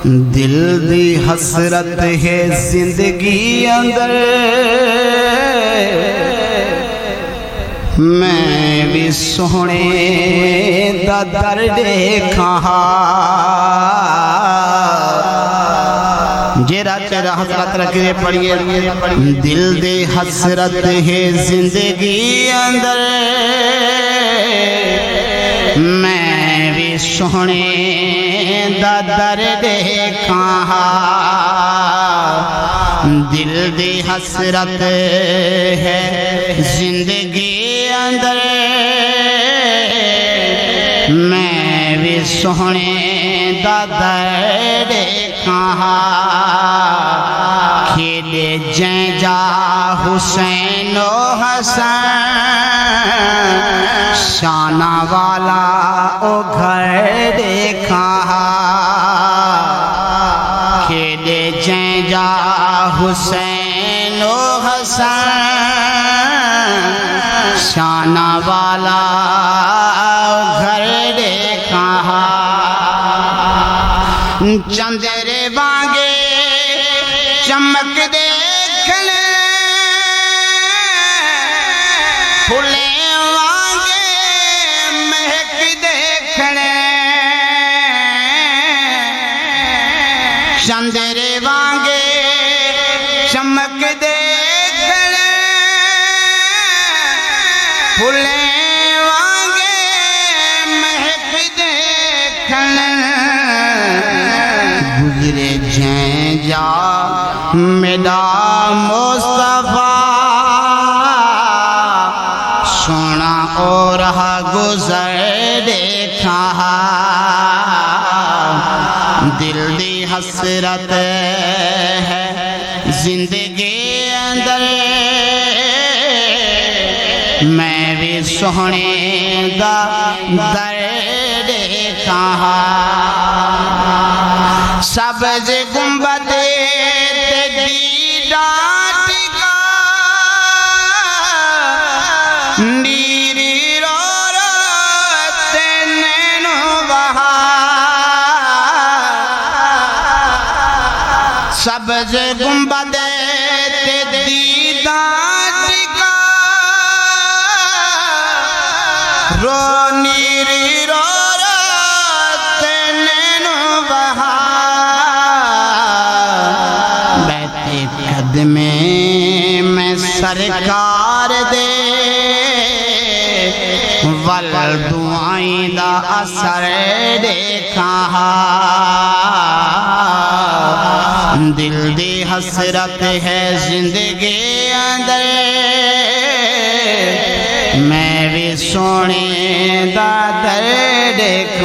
دل دی حسرت ہے زندگی اندر میں بھی سونے دا درد دیکھا جیرا تیرا حسرت رکھے پڑھئے دل دی حسرت ہے زندگی اندر میں بھی سونے دا درد دیکھا دل دی حسرت ہے زندگی اندر میں بھی سونے دا درد دیکھا کھیلے جائیں جا حسین و حسن شانہ والا او گھر دیکھا کھیلے جائیں جا حسین و حسن شانہ والا گھر دیکھا چندرے وانگے چمک دیکھنے پھولے وانگے مہک دیکھنے چندرے وانگے چمک دیکھنے پھولے وانگے مہک دیکھنے گزرے جائیں جا میرا مصطفیٰ سونا اور گزر دیکھا دل دی حسرت ہے زندگی اندر میں بھی سونے دا درد دیکھا سبز گنبد تیری ڈانٹ کا نیری رو رو تینو بہا سبز گنبد تیری ڈانٹ کا رو نیری رو میں سرکار دے ول دعائیں دا اثر دیکھا دل دی حسرت ہے زندگی اندر میں بھی سونے دا درد دیکھا